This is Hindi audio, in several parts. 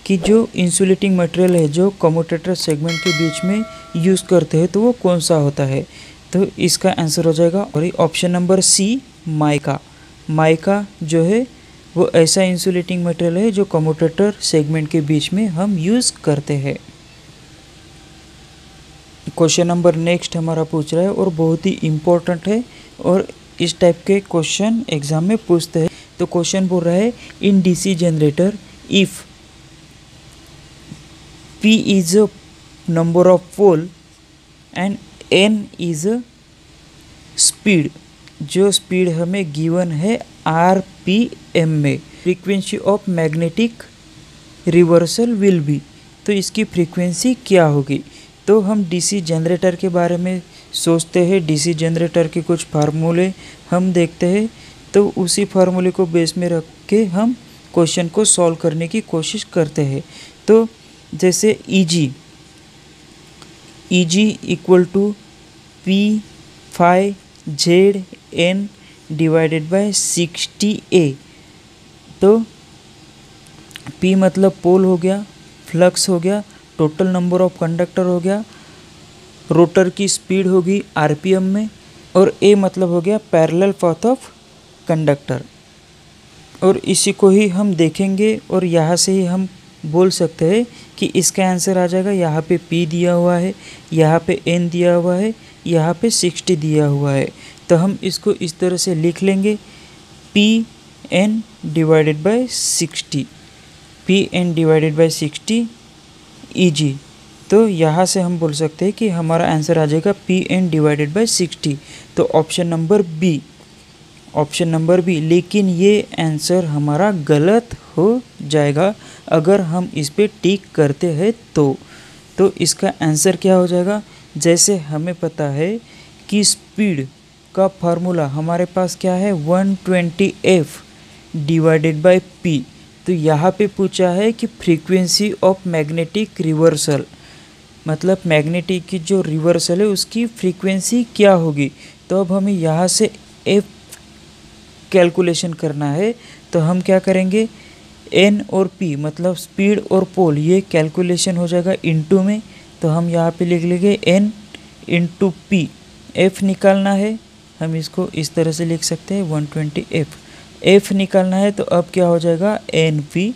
कि जो इंसुलेटिंग मटेरियल है जो कम्यूटेटर सेगमेंट के बीच में यूज़ करते हैं तो वो कौन सा होता है। तो इसका आंसर हो जाएगा और option number C, mica. Mica जो है वो ऐसा इंसुलेटिंग मटेरियल है जो कम्यूटेटर सेगमेंट के बीच में हम यूज़ करते हैं। क्वेश्चन नंबर नेक्स्ट हमारा पूछ रहा है और बहुत ही इम्पोर्टेंट है और इस टाइप के क्वेश्चन एग्जाम में पूछते हैं। तो क्वेश्चन बोल रहा है in DC generator if P is a number of pole and N is a speed, जो स्पीड हमें गिवन है RPM में, frequency of magnetic reversal will be, तो इसकी फ्रीक्वेंसी क्या होगी। तो हम डीसी जनरेटर के बारे में सोचते हैं, डीसी जनरेटर के कुछ फार्मूले हम देखते हैं, तो उसी फार्मूले को बेस में रख के हम क्वेश्चन को सॉल्व करने की कोशिश करते हैं। तो जैसे EG equal to P/ZN divided by 60A। तो P मतलब पोल हो गया, फ्लक्स हो गया, टोटल नंबर ऑफ कंडक्टर हो गया, रोटर की स्पीड होगी RPM में, और A मतलब हो गया पैरेलल पाथ ऑफ कंडक्टर। और इसी को ही हम देखेंगे और यहाँ से ही हम बोल सकते हैं कि इसका आंसर आ जाएगा। यहाँ पे P दिया हुआ है, यहाँ पे N दिया हुआ है, यहाँ पे 60 दिया हुआ है। तो हम इसको इस तरह से लिख लेंगे PN divided by 60, PN divided by 60 EG। तो यहाँ से हम बोल सकते हैं कि हमारा आंसर आ जाएगा PN डिवाइडेड बाय 60। तो ऑप्शन नंबर बी। लेकिन ये आंसर हमारा गलत हो जाएगा अगर हम इस पे टिक करते हैं तो इसका आंसर क्या हो जाएगा। जैसे हमें पता है कि स्पीड का फार्मूला हमारे पास क्या है 120F डिवाइडेड बाय P। तो यहाँ पे पूछा है कि फ्रीक्वेंसी ऑफ मैग्नेटिक रिवर्सल, मतलब मैग्नेटिक की जो रिवर्सल है उसकी फ्रीक्वेंसी क्या होगी। तो अब हमें यहाँ से F कैलकुलेशन करना है। तो हम क्या करेंगे, N और P मतलब स्पीड और पोल, ये कैलकुलेशन हो जाएगा इनटू में। तो हम यहाँ पे लिख लेंगे N इंटू P। F निकालना है, हम इसको इस तरह से लिख सकते हैं 120F। F निकालना है तो अब क्या हो जाएगा NP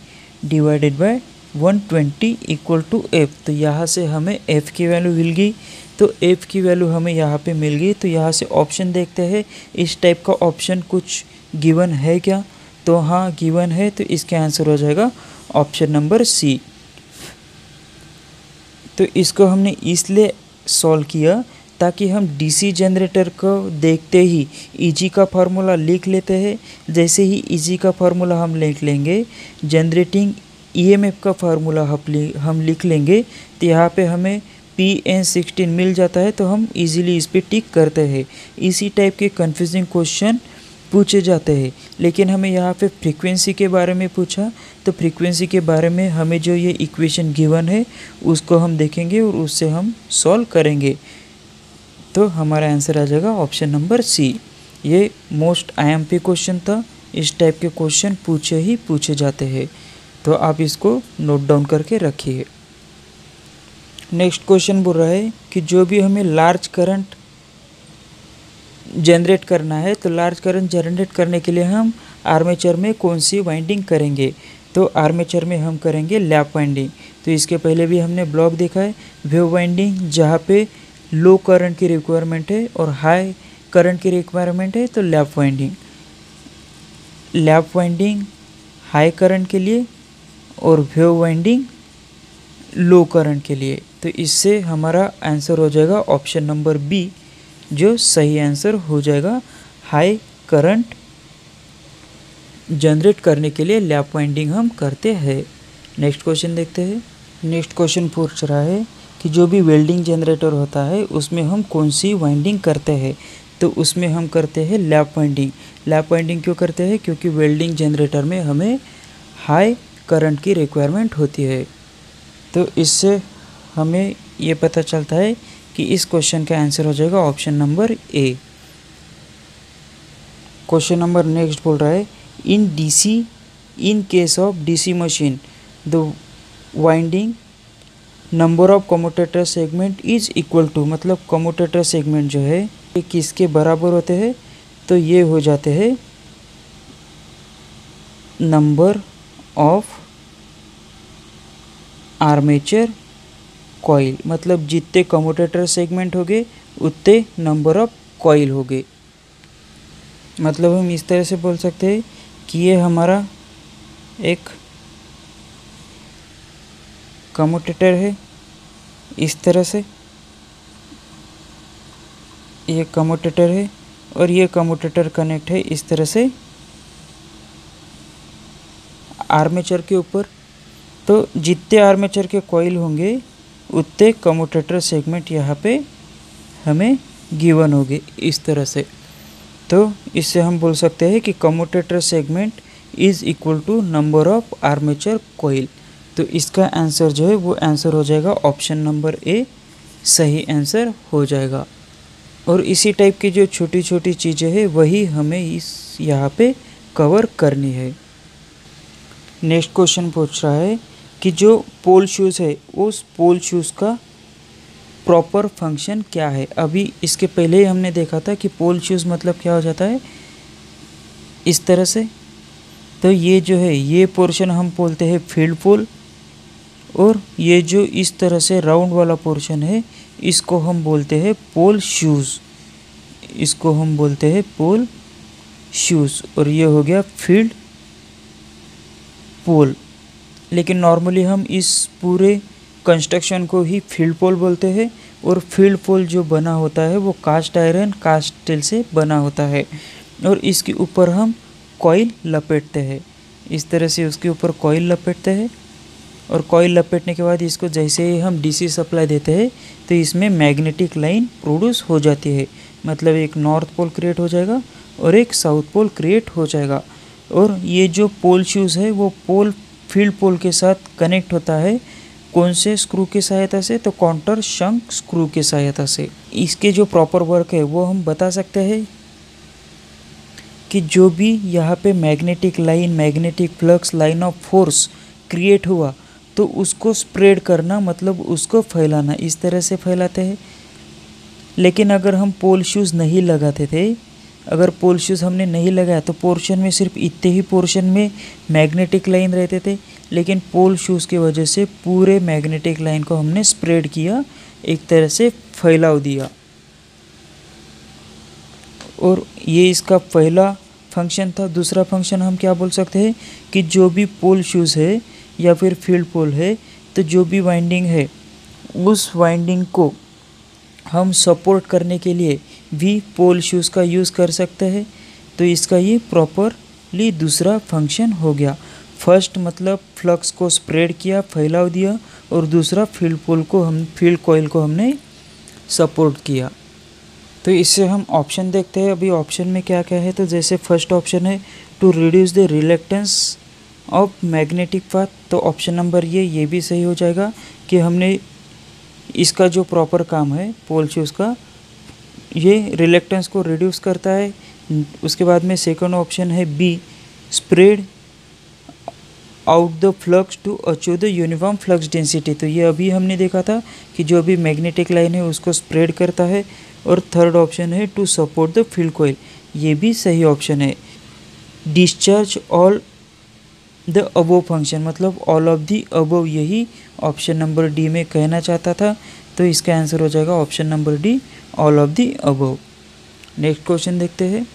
divided by 120 equal to F। तो यहाँ से हमें F की वैल्यू मिल गई। तो F की वैल्यू हमें यहाँ पे मिल गई। तो यहाँ से ऑप्शन देखते हैं इस टाइप का ऑप्शन कुछ गिवन है क्या। तो हाँ गिवन है, तो इसका आंसर हो जाएगा ऑप्शन नंबर सी। तो इसको हमने इसलिए सॉल्व किया ताकि हम डीसी जनरेटर को देखते ही EG का फार्मूला लिख लेते हैं। जैसे ही EG का फार्मूला हम लिख लेंगे, जनरेटिंग EMF का फार्मूला हम लिख लेंगे, तो यहाँ पे हमें PN16 मिल जाता है। तो हम इजीली इस पे टिक करते हैं। इसी टाइप के कंफ्यूजिंग क्वेश्चन पूछे जाते हैं। लेकिन हमें यहाँ पे फ्रीक्वेंसी के बारे में पूछा, तो फ्रीक्वेंसी के बारे में हमें जो ये इक्वेशन गिवन है उसको हम देखेंगे और उससे हम सॉल्व करेंगे। तो हमारा आंसर आ जाएगा ऑप्शन नंबर सी। ये मोस्ट IMP क्वेश्चन था। इस टाइप के क्वेश्चन पूछे जाते हैं, तो आप इसको नोट डाउन करके रखिए। नेक्स्ट क्वेश्चन बोल रहा है कि जो भी हमें लार्ज करंट जनरेट करना है, तो लार्ज करंट जनरेट करने के लिए हम आर्मेचर में कौन सी वाइंडिंग करेंगे। तो आर्मेचर में हम करेंगे लैप वाइंडिंग। तो इसके पहले भी हमने ब्लॉक देखा है वेव वाइंडिंग, जहाँ पे लो करंट की रिक्वायरमेंट है और हाई करंट की रिक्वायरमेंट है। तो लैप वाइंडिंग हाई करंट के लिए और वेव वाइंडिंग लो करंट के लिए। तो इससे हमारा आंसर हो जाएगा ऑप्शन नंबर बी, जो सही आंसर हो जाएगा। हाई करंट जनरेट करने के लिए लैप वाइंडिंग हम करते हैं। नेक्स्ट क्वेश्चन देखते हैं। नेक्स्ट क्वेश्चन पूछ रहा है कि जो भी वेल्डिंग जनरेटर होता है उसमें हम कौन सी वाइंडिंग करते हैं। तो उसमें हम करते हैं लैप वाइंडिंग। लैप वाइंडिंग क्यों करते हैं, क्योंकि वेल्डिंग जनरेटर में हमें हाई करंट की रिक्वायरमेंट होती है। तो इससे हमें ये पता चलता है कि इस क्वेश्चन का आंसर हो जाएगा option number A. Question number next बोल रहा है in case of DC machine the winding number of commutator segment is equal to, मतलब कम्यूटेटर सेगमेंट जो है ये किसके बराबर होते हैं, तो ये हो जाते हैं नंबर ऑफ आर्मेचर कॉइल, मतलब जितने कम्यूटेटर सेगमेंट हो गए उतने नंबर ऑफ कॉइल हो गए। मतलब हम इस तरह से बोल सकते हैं कि ये हमारा एक कम्यूटेटर है, इस तरह से ये कम्यूटेटर है और ये कम्यूटेटर कनेक्ट है इस तरह से आर्मेचर के ऊपर। तो जितने आर्मेचर के कॉइल होंगे उतने कम्यूटेटर सेगमेंट यहाँ पे हमें गिवन होंगे इस तरह से। तो इससे हम बोल सकते हैं कि commutator segment is equal to number of armature coil. तो इसका आंसर जो है वो आंसर हो जाएगा ऑप्शन नंबर ए, सही आंसर हो जाएगा। और इसी टाइप की जो छोटी छोटी चीज़ें हैं वही हमें इस यहाँ पे कवर करनी है। नेक्स्ट क्वेश्चन पूछ रहा है कि जो पोल शूज़ है उस पोल शूज़ का प्रॉपर फंक्शन क्या है। अभी इसके पहले ही हमने देखा था कि पोल शूज़ मतलब क्या हो जाता है इस तरह से। तो ये जो है ये पोर्शन हम बोलते हैं फील्ड पोल, और ये जो इस तरह से राउंड वाला पोर्शन है इसको हम बोलते हैं पोल शूज़, इसको हम बोलते हैं पोल शूज़। और ये हो गया फील्ड पोल। लेकिन नॉर्मली हम इस पूरे कंस्ट्रक्शन को ही फील्ड पोल बोलते हैं। और फील्ड पोल जो बना होता है वो कास्ट आयरन कास्ट स्टील से बना होता है, और इसके ऊपर हम कॉइल लपेटते हैं इस तरह से, उसके ऊपर कॉइल लपेटते हैं। और कॉइल लपेटने के बाद इसको जैसे ही हम डीसी सप्लाई देते हैं तो इसमें मैग्नेटिक लाइन प्रोड्यूस हो जाती है, मतलब एक नॉर्थ पोल क्रिएट हो जाएगा और एक साउथ पोल क्रिएट हो जाएगा। और ये जो पोल शूज़ है वो पोल फील्ड पोल के साथ कनेक्ट होता है कौन से स्क्रू की सहायता से, तो काउंटर शंक स्क्रू की सहायता से। इसके जो प्रॉपर वर्क है वो हम बता सकते हैं कि जो भी यहाँ पे magnetic line, magnetic flux, line of force create हुआ तो उसको स्प्रेड करना, मतलब उसको फैलाना, इस तरह से फैलाते हैं। लेकिन अगर हम पोल शूज़ नहीं लगाते थे, अगर पोल शूज़ हमने नहीं लगाया तो पोर्शन में सिर्फ इतने ही पोर्शन में मैग्नेटिक लाइन रहते थे। लेकिन पोल शूज़ की वजह से पूरे मैग्नेटिक लाइन को हमने स्प्रेड किया, एक तरह से फैलाव दिया। और ये इसका पहला फंक्शन था। दूसरा फंक्शन हम क्या बोल सकते हैं कि जो भी पोल शूज़ है या फिर फील्ड पोल है, तो जो भी वाइंडिंग है उस वाइंडिंग को हम सपोर्ट करने के लिए भी पोल शूज़ का यूज़ कर सकते हैं। तो इसका ये प्रॉपरली दूसरा फंक्शन हो गया। फर्स्ट मतलब फ्लक्स को स्प्रेड किया, फैलाव दिया, और दूसरा फील्ड कॉइल को हमने सपोर्ट किया। तो इससे हम ऑप्शन देखते हैं। अभी ऑप्शन में क्या क्या है, तो जैसे फर्स्ट ऑप्शन है to reduce the reluctance of magnetic path, तो ऑप्शन नंबर ये भी सही हो जाएगा कि हमने इसका जो प्रॉपर काम है पोल शूज़ का, ये रिलेक्टेंस को रिड्यूस करता है। उसके बाद में सेकंड ऑप्शन है B, spread out the flux to achieve the uniform flux density, तो ये अभी हमने देखा था कि जो भी मैग्नेटिक लाइन है उसको स्प्रेड करता है। और थर्ड ऑप्शन है to support the field coil, ये भी सही ऑप्शन है। Discharge all the above function, मतलब ऑल ऑफ दी अबोव, यही ऑप्शन नंबर डी में कहना चाहता था। तो इसका आंसर हो जाएगा option number D, all of the above. Next question देखते हैं।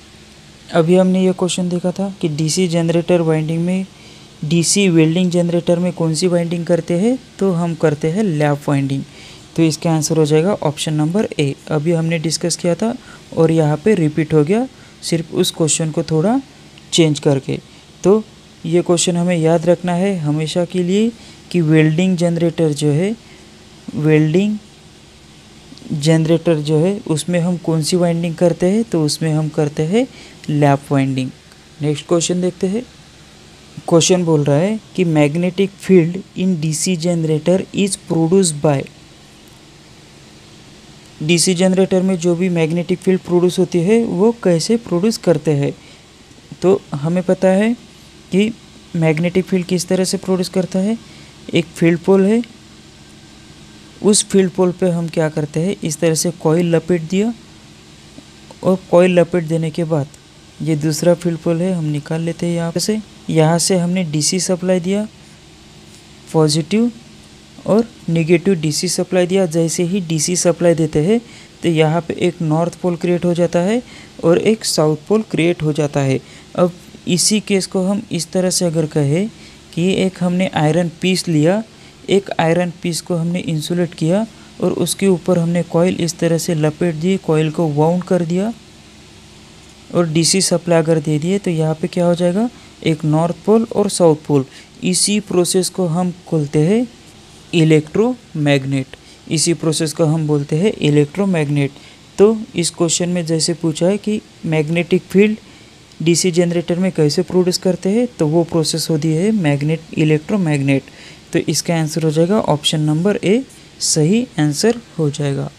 अभी हमने ये क्वेश्चन देखा था कि डीसी जनरेटर वाइंडिंग में, डीसी वेल्डिंग जनरेटर में कौन सी वाइंडिंग करते हैं, तो हम करते हैं लैप वाइंडिंग। तो इसका आंसर हो जाएगा ऑप्शन नंबर ए। अभी हमने डिस्कस किया था और यहाँ पे रिपीट हो गया, सिर्फ उस क्वेश्चन को थोड़ा चेंज करके। तो ये क्वेश्चन हमें याद रखना है हमेशा के लिए कि वेल्डिंग जनरेटर जो है, वेल्डिंग जनरेटर जो है उसमें हम कौन सी वाइंडिंग करते हैं, तो उसमें हम करते हैं लैप वाइंडिंग। नेक्स्ट क्वेश्चन देखते हैं। क्वेश्चन बोल रहा है कि magnetic field in DC generator is produced by, DC generator में जो भी मैग्नेटिक फील्ड प्रोड्यूस होती है वो कैसे प्रोड्यूस करते हैं। तो हमें पता है कि मैग्नेटिक फील्ड किस तरह से प्रोड्यूस करता है, एक फील्ड पोल है, उस फील्ड पोल पे हम क्या करते हैं, इस तरह से कॉइल लपेट दिया और कॉइल लपेट देने के बाद ये दूसरा फील्ड पोल है, हम निकाल लेते हैं यहाँ से हमने डीसी सप्लाई दिया, पॉजिटिव और नेगेटिव डीसी सप्लाई दिया। जैसे ही डीसी सप्लाई देते हैं तो यहाँ पे एक नॉर्थ पोल क्रिएट हो जाता है और एक साउथ पोल क्रिएट हो जाता है। अब इसी केस को हम इस तरह से अगर कहें कि एक हमने आयरन पीस लिया, एक आयरन पीस को हमने इंसुलेट किया और उसके ऊपर हमने कॉइल इस तरह से लपेट दी, कॉइल को वाउंड कर दिया और डीसी सप्लाई अगर दे दिए तो यहाँ पे क्या हो जाएगा, एक नॉर्थ पोल और साउथ पोल। इसी प्रोसेस को हम बोलते हैं इलेक्ट्रोमैग्नेट, इसी प्रोसेस को हम बोलते हैं इलेक्ट्रोमैग्नेट। तो इस क्वेश्चन में जैसे पूछा है कि मैग्नेटिक फील्ड डीसी जनरेटर में कैसे प्रोड्यूस करते हैं, तो वो प्रोसेस होती है इलेक्ट्रोमैग्नेट। तो इसका आंसर हो जाएगा ऑप्शन नंबर ए, सही आंसर हो जाएगा।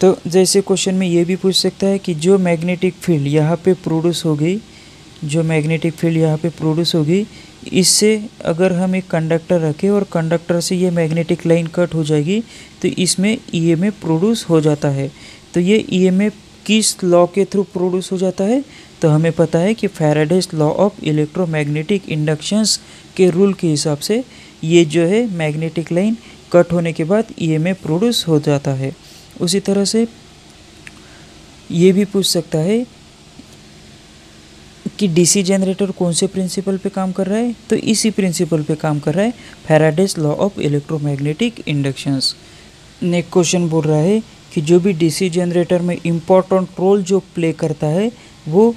तो जैसे क्वेश्चन में ये भी पूछ सकता है कि जो मैग्नेटिक फील्ड यहाँ पे प्रोड्यूस हो गई, जो मैग्नेटिक फील्ड यहाँ पे प्रोड्यूस हो गई, इससे अगर हम एक कंडक्टर रखें और कंडक्टर से ये मैग्नेटिक लाइन कट हो जाएगी तो इसमें ईएमएफ प्रोड्यूस हो जाता है। तो ये ईएमएफ किस लॉ के थ्रू प्रोड्यूस हो जाता है, तो हमें पता है कि Faraday's law of electromagnetic inductions के रूल के हिसाब से ये जो है मैग्नेटिक लाइन कट होने के बाद ईएमएफ प्रोड्यूस हो जाता है। उसी तरह से ये भी पूछ सकता है कि डीसी जनरेटर कौन से प्रिंसिपल पे काम कर रहा है, तो इसी प्रिंसिपल पे काम कर रहा है, Faraday's law of electromagnetic inductions. Next question बोल रहा है कि जो भी डीसी जनरेटर में इम्पोर्टेंट रोल जो प्ले करता है वो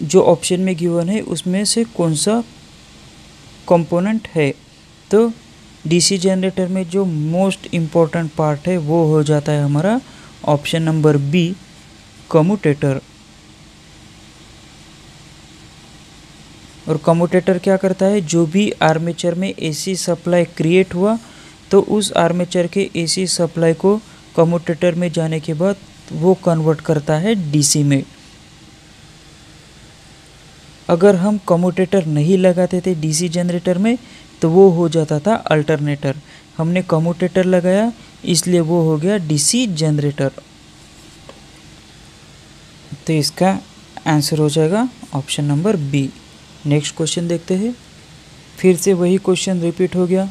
जो ऑप्शन में गिवन है उसमें से कौन सा कंपोनेंट है। तो डीसी जनरेटर में जो मोस्ट इम्पोर्टेंट पार्ट है वो हो जाता है हमारा ऑप्शन नंबर बी, कम्यूटेटर। और कम्यूटेटर क्या करता है, जो भी आर्मेचर में एसी सप्लाई क्रिएट हुआ तो उस आर्मेचर के एसी सप्लाई को कम्यूटेटर में जाने के बाद वो कन्वर्ट करता है डीसी में। अगर हम कम्यूटेटर नहीं लगाते थे डीसी जनरेटर में तो वो हो जाता था अल्टरनेटर। हमने कम्यूटेटर लगाया इसलिए वो हो गया डीसी जनरेटर। तो इसका आंसर हो जाएगा option number B. Next question देखते हैं। फिर से वही क्वेश्चन रिपीट हो गया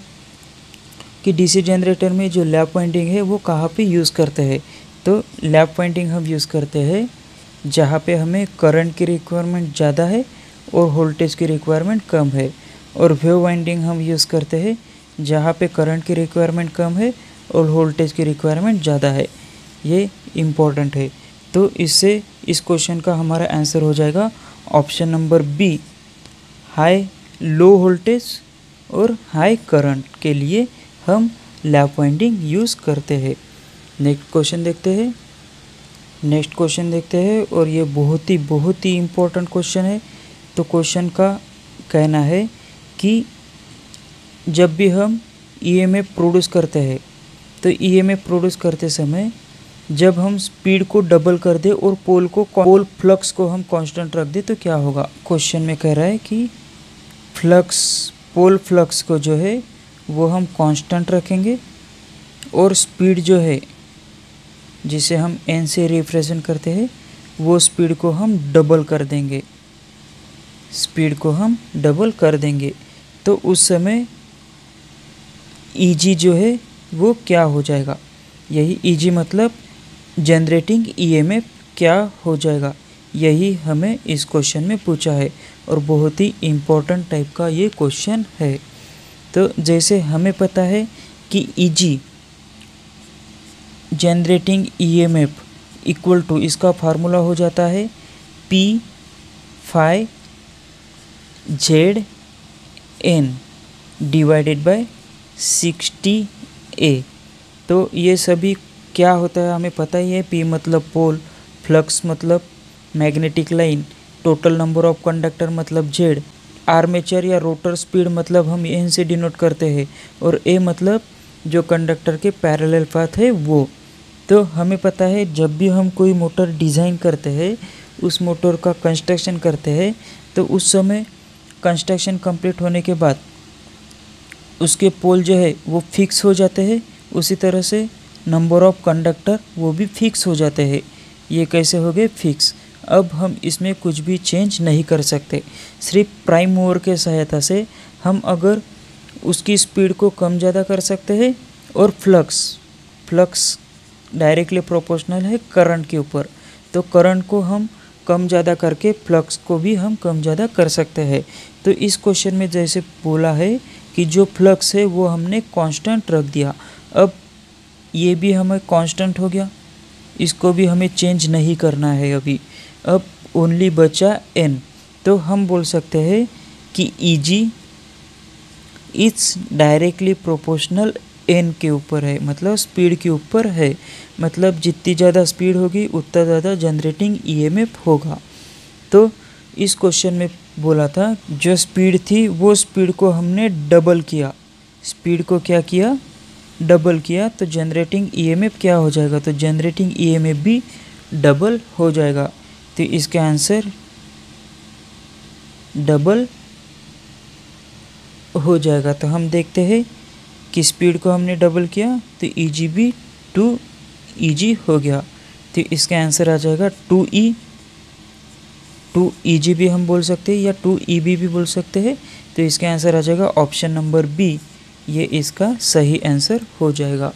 कि डीसी जनरेटर में जो लैप वाइंडिंग है वो कहाँ पे यूज़ करते हैं। तो लैप वाइंडिंग हम यूज़ करते हैं जहाँ पे हमें करंट की रिक्वायरमेंट ज़्यादा है और वोल्टेज की रिक्वायरमेंट कम है। और वेव वाइंडिंग हम यूज़ करते हैं जहाँ पे करंट की रिक्वायरमेंट कम है और वोल्टेज की रिक्वायरमेंट ज़्यादा है। ये इम्पोर्टेंट है। तो इससे इस क्वेश्चन का हमारा आंसर हो जाएगा option number B, high low voltage और हाई करंट के लिए हम लैप वाइंडिंग यूज़ करते हैं। नेक्स्ट क्वेश्चन देखते हैं और ये बहुत ही इम्पोर्टेंट क्वेश्चन है। तो क्वेश्चन का कहना है कि जब भी हम ईएमएफ प्रोड्यूस करते हैं तो ईएमएफ प्रोड्यूस करते समय जब हम स्पीड को डबल कर दे और पोल फ्लक्स को हम कांस्टेंट रख दे तो क्या होगा। क्वेश्चन में कह रहा है कि पोल फ्लक्स को जो है वो हम कांस्टेंट रखेंगे और स्पीड जो है जिसे हम n से रिप्रेजेंट करते हैं वो स्पीड को हम डबल कर देंगे। तो उस समय Eg जो है वो क्या हो जाएगा, यही Eg मतलब जनरेटिंग ईएमएफ क्या हो जाएगा, यही हमें इस क्वेश्चन में पूछा है और बहुत ही इम्पोर्टेंट टाइप का ये क्वेश्चन है। तो जैसे हमें पता है कि Eg generating EMF equal to, इसका फार्मूला हो जाता है P phi ZN divided by 60A। तो ये सभी क्या होता है हमें पता ही है। P मतलब पोल, फ्लक्स मतलब magnetic line, total number of conductor मतलब Z, आर्मेचर या रोटर स्पीड मतलब हम N से डिनोट करते हैं और A मतलब जो कंडक्टर के पैरेलल पाथ है वो। तो हमें पता है जब भी हम कोई मोटर डिज़ाइन करते हैं, उस मोटर का कंस्ट्रक्शन करते हैं, तो उस समय कंस्ट्रक्शन कंप्लीट होने के बाद उसके पोल जो है वो फिक्स हो जाते हैं, उसी तरह से नंबर ऑफ कंडक्टर वो भी फिक्स हो जाते हैं। ये कैसे हो गए? फिक्स। अब हम इसमें कुछ भी चेंज नहीं कर सकते। सिर्फ प्राइम मूवर के सहायता से हम अगर उसकी स्पीड को कम ज़्यादा कर सकते हैं, और फ्लक्स डायरेक्टली प्रोपोर्शनल है करंट के ऊपर, तो करंट को हम कम ज़्यादा करके फ्लक्स को भी हम कम ज़्यादा कर सकते हैं। तो इस क्वेश्चन में जैसे बोला है कि जो फ्लक्स है वो हमने कांस्टेंट रख दिया। अब ये भी हमें कांस्टेंट हो गया, इसको भी हमें चेंज नहीं करना है अभी। अब ओनली बचा n, तो हम बोल सकते हैं कि Eg it's directly proportional n के ऊपर है, मतलब स्पीड के ऊपर है। मतलब जितनी ज़्यादा स्पीड होगी उतना ज़्यादा जनरेटिंग EMF होगा। तो इस क्वेश्चन में बोला था जो स्पीड थी वो स्पीड को हमने डबल किया, स्पीड को क्या किया? डबल किया, तो जनरेटिंग EMF क्या हो जाएगा? तो जनरेटिंग EMF भी डबल हो जाएगा। तो इसका आंसर डबल हो जाएगा। तो हम देखते हैं कि स्पीड को हमने डबल किया तो Eg भी 2Eg हो गया। तो इसका आंसर आ जाएगा 2E। 2Eg भी हम बोल सकते हैं या 2EB भी बोल सकते हैं। तो इसका आंसर आ जाएगा ऑप्शन नंबर बी, ये इसका सही आंसर हो जाएगा।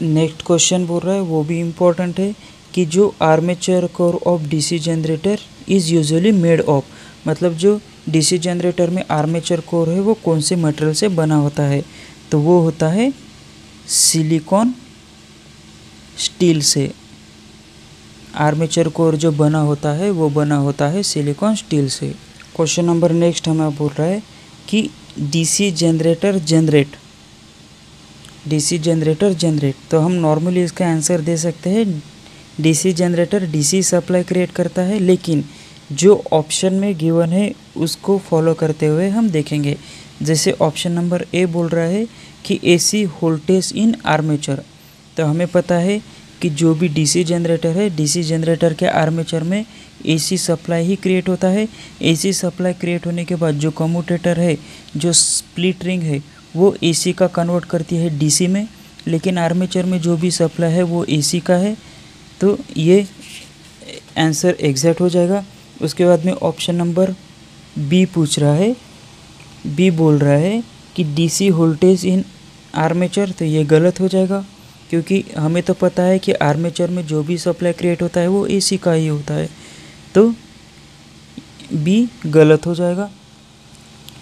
नेक्स्ट क्वेश्चन बोल रहा है, वो भी इम्पोर्टेंट है, कि जो armature core of DC generator is usually made of, मतलब जो डीसी जनरेटर में आर्मेचर कोर है वो कौन से मटेरियल से बना होता है? तो वो होता है सिलिकॉन स्टील से। आर्मेचर कोर जो बना होता है वो बना होता है सिलिकॉन स्टील से। क्वेश्चन नंबर नेक्स्ट हमें बोल रहा है कि डीसी जनरेटर जनरेट, तो हम नॉर्मली इसका आंसर दे सकते हैं DC generator DC supply create करता है, लेकिन जो ऑप्शन में गिवन है उसको फॉलो करते हुए हम देखेंगे। जैसे ऑप्शन नंबर ए बोल रहा है कि एसी वोल्टेज इन आर्मेचर, तो हमें पता है कि जो भी डीसी जनरेटर है, डीसी जनरेटर के आर्मेचर में एसी सप्लाई ही क्रिएट होता है। एसी सप्लाई क्रिएट होने के बाद जो कम्यूटेटर है, जो स्प्लिट रिंग है, वो एसी का कन्वर्ट करती है डीसी में, लेकिन आर्मेचर में जो भी सप्लाई है वो एसी का है। तो ये आंसर एग्जैक्ट हो जाएगा। उसके बाद में ऑप्शन नंबर बी पूछ रहा है, बी बोल रहा है कि डीसी वोल्टेज इन आर्मेचर, तो ये गलत हो जाएगा, क्योंकि हमें तो पता है कि आर्मेचर में जो भी सप्लाई क्रिएट होता है वो एसी का ही होता है। तो बी गलत हो जाएगा।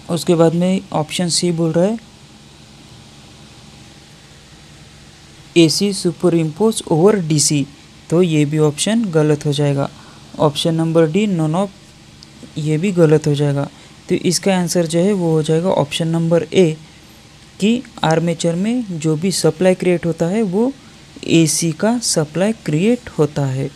उसके बाद में ऑप्शन सी बोल रहा है AC super impose over DC, तो ये भी ऑप्शन गलत हो जाएगा। Option number D none of, ये भी गलत हो जाएगा। तो इसका आंसर जो है वो हो जाएगा ऑप्शन नंबर ए, कि आर्मेचर में जो भी सप्लाई क्रिएट होता है वो एसी का सप्लाई क्रिएट होता है।